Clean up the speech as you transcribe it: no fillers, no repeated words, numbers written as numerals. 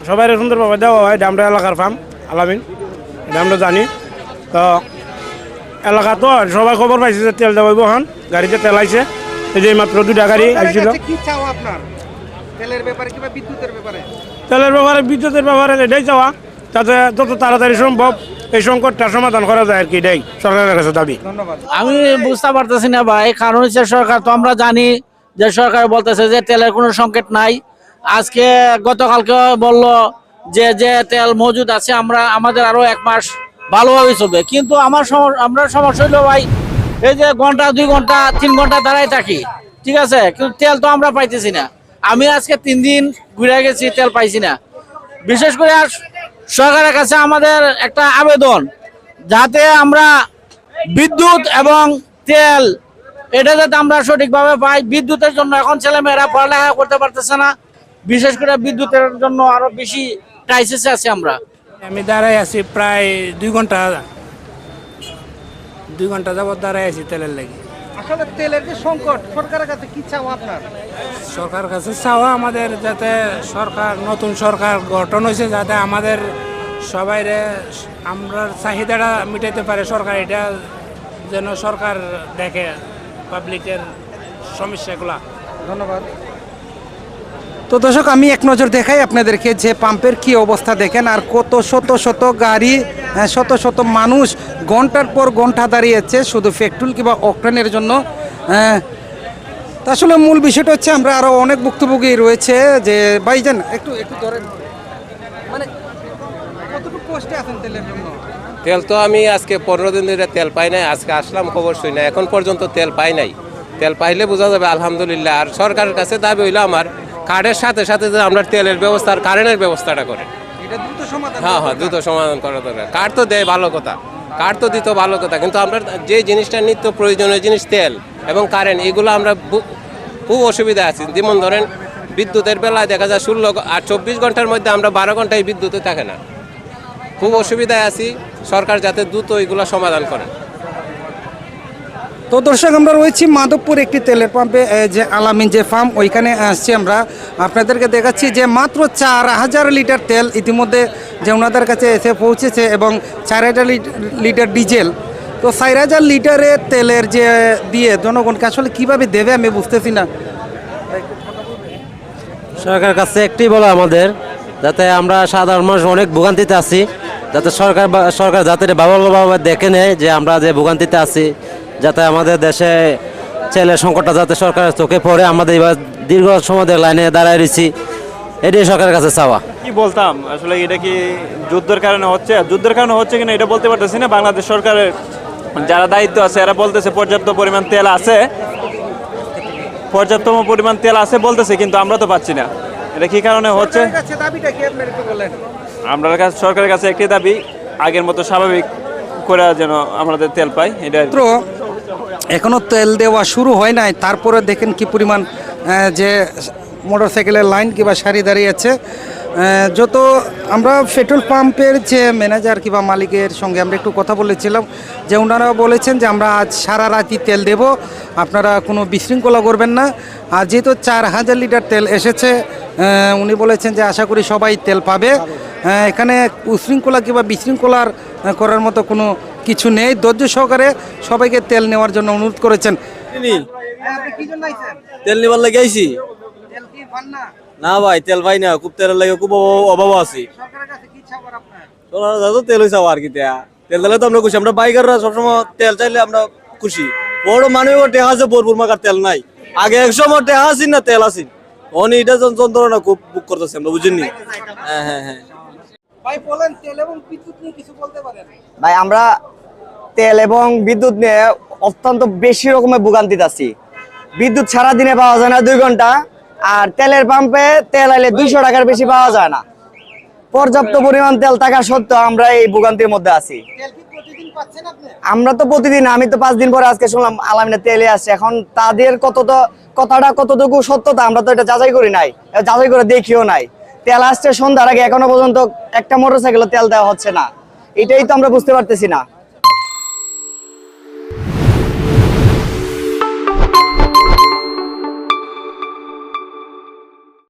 সবাই সুন্দরভাবে দেওয়া হয়। এটা আমরা এলাকার ফার্ম আলামিন, এটা আমরা জানি। তো এলাকা তো সবাই খবর পাইছে যে তেল দেওয়া হন, গাড়িতে তেল আইছে। এই যে মাত্র 2টা গাড়ি আসছিল। কি চাও আপনার তেলের ব্যাপারে কিংবা বিদ্যুতের ব্যাপারে? তেলের ব্যাপারে, বিদ্যুতের ব্যাপারে এটাই চাওয়া, যাতে যত তাড়াতাড়ি সম্ভব এই সংকটটা সমাধান করা যায় আর কি, এটাই সরকারের কাছে দাবি। ধন্যবাদ। আমি বুঝতে পারতেছি না ভাই, কারণ হচ্ছে সরকার তো আমরা জানি যে সরকার বলতেছে যে তেলের কোনো সংকট নাই। আজকে গতকালকে বললো যে যে তেল মজুদ আছে আমাদের আরো 1 মাস ভালোভাবে চলবে, কিন্তু আমরা সমস্যা হলো ভাই, এই যে ঘন্টা 2 ঘন্টা 3 ঘন্টা দাঁড়াই থাকি, ঠিক আছে, কিন্তু তেল তো আমরা পাইতেছি না। আমি আজকে 3 দিন ঘুরে গেছি, তেল পাইছি না। বিশেষ করে সরকারের কাছে আমাদের একটা আবেদন, যাতে আমরা বিদ্যুৎ এবং তেল এটা যাতে আমরা সঠিকভাবে পাই। বিদ্যুতের জন্য এখন ছেলেমেয়েরা পড়ালেখা করতে পারতেছে না, বিশেষ করে বিদ্যুতের জন্য আরো বেশি ক্রাইসিসে আছি আমরা। আমি দাঁড়াই আছি প্রায় 2 ঘন্টা যাবত দাঁড়াই আছি তেলের লাগি। আসলে তেলের যে সংকট, সরকারের কাছে কি চাও আপনার? সরকারের কাছে চাওয়া আমাদের, যাতে নতুন সরকার গঠন হয়েছে, যাতে আমাদের সবাই আমরা চাহিদাটা মিটাইতে পারে সরকার, এটা যেন সরকার দেখে পাবলিকের সমস্যাগুলা। ধন্যবাদ। তো দর্শক, আমি এক নজর দেখাই আপনাদেরকে যে পাম্পের কি অবস্থা দেখেন, আর কত শত শত গাড়ি, শত শত মানুষ ঘন্টার পর ঘন্টা দাঁড়িয়েছে শুধু পেট্রোল কিংবা অকটেনের জন্য। তা আসলে মূল বিষয়টা হচ্ছে, আমরা আরও অনেক ভুক্তভোগী রয়েছে। যে ভাইজান একটু ধরেন, মানে কতটুকু কষ্টে আছেন তেলের জন্য? তেল তো আমি আজকে 15 দিন ধরে তেল পাই নাই, আজকে আসলাম খবর শুই না, এখন পর্যন্ত তেল পাই নাই। তেল পাইলে বোঝা যাবে আলহামদুলিল্লাহ। আর সরকারের কাছে দাবি হইলো আমার, কার্ডের সাথে সাথে যে আমরা তেলের ব্যবস্থা আর কারেন্টের ব্যবস্থাটা করে। এটা দ্রুত সমাধান। হ্যাঁ, দ্রুত সমাধান করা দরকার। কার্ড তো দেয় ভালো কথা, কার্ড তো দিত ভালো কথা, কিন্তু আমরা যে জিনিসটা নিত্য প্রয়োজনীয় জিনিস তেল এবং কারেন্ট, এগুলো আমরা খুব অসুবিধা আছি। যেমন ধরেন বিদ্যুতের বেলায় দেখা যায় 16 আর 24 ঘন্টার মধ্যে আমরা 12 ঘন্টায় বিদ্যুতে থাকে না, খুব অসুবিধায় আছি। সরকার যাতে দ্রুত এগুলো সমাধান করেন। তো দর্শক, আমরা রয়েছি মাধবপুর একটি তেলের পাম্পে, যে আলামিন যে ফার্ম, ওইখানে আসছি আমরা। আপনাদেরকে দেখাচ্ছি যে মাত্র 4000 লিটার তেল ইতিমধ্যে যে ওনাদের কাছে এসে পৌঁছেছে, এবং 4000 লিটার ডিজেল। তো 4000 লিটারের তেলের যে দিয়ে জনগণকে আসলে কিভাবে দেবে আমি বুঝতেছি না। সরকারের কাছে একটাই বলা আমাদের, যাতে আমরা সাধারণ মানুষ অনেক ভোগান্তিতে আছি, যাতে সরকার যাতে ভালোভাবে দেখে নেয় যে আমরা যে ভোগান্তিতে আছি, যাতে আমাদের দেশে ছেলের সংকটটা যাতে সরকারের চোখে পড়ে। আমাদের এবার দীর্ঘ সময় লাইনে দাঁড়ায় রয়েছি, এটাই সরকারের কাছে চাওয়া। কি বলতাম আসলে, এটা কি যুদ্ধের কারণে হচ্ছে কিনা এটা বলতে পারতেছি না। বাংলাদেশ সরকারের যারা দায়িত্ব আছে এরা বলতেছে পর্যাপ্ত পরিমাণ তেল আছে বলতেছে, কিন্তু আমরা তো পাচ্ছি না। এটা কি কারণে হচ্ছে? আমরা সরকারের কাছে একটি দাবি, আগের মতো স্বাভাবিক করে যেন আমাদের তেল পাই। এটা এখনো তেল দেওয়া শুরু হয় নাই, তারপরে দেখেন কি পরিমাণ যে মোটরসাইকেলের লাইন কিংবা সারি দাঁড়িয়ে আছে। যত আমরা পেট্রোল পাম্পের যে ম্যানেজার কিংবা মালিকের সঙ্গে আমরা একটু কথা বলেছিলাম, যে ওনারা বলেছেন যে আমরা আজ সারা রাতই তেল দেব, আপনারা কোনো বিশৃঙ্খলা করবেন না। আর যেহেতু 4000 লিটার তেল এসেছে, উনি বলেছেন যে আশা করি সবাই তেল পাবে। এখানে উশৃঙ্খলা কিংবা বিশৃঙ্খলার করার মতো কোনো কিছু নেই। ধৈর্য সহকারে সবাইকে তেল নেওয়ার জন্য অনুরোধ করেছেন। তেল নিবার লাগে আইছি না ভাই, তেল পাই না, খুব তেলের লাগে খুব অভাব আছি। তেল হয়েছে আর কি, তেল দিলে তো আমরা খুশি। আমরা বাইকাররা সবসময় তেল চাইলে আমরা খুশি। বড় মানুষ টেহা আছে, ভরপুর মাকার তেল নাই। আগে 100 মো টেহা আসিন না, তেল আসিন, অন এটা যন্ত্রণা খুব বুক করতেছি আমরা, বুঝিনি। হ্যাঁ। ভাই, আমরা তেল এবং বিদ্যুৎ নিয়ে অত্যন্ত বেশি রকমের ভোগান্তিতে আছি। বিদ্যুৎ সারাদিনে পাওয়া যায় না 2 ঘন্টা, আর তেলের পাম্পে তেল আইলে 200 টাকার বেশি পাওয়া যায় না। পর্যাপ্ত পরিমাণ তেল থাকা সত্ত্বেও আমরা এই ভোগান্তির মধ্যে আছি। আমরা তো প্রতিদিন, আমি তো 5 দিন পরে আজকে শুনলাম আলামিনে তেলে আসছে। এখন তাদের কথাটা কতটুকু সত্যতা আমরা তো এটা যাচাই করি নাই, যাচাই করে দেখিও নাই। তেল আসছে সন্ধ্যার আগে, এখনো পর্যন্ত একটা মোটরসাইকেলে তেল দেওয়া হচ্ছে না, এটাই তো আমরা বুঝতে পারতেছি না।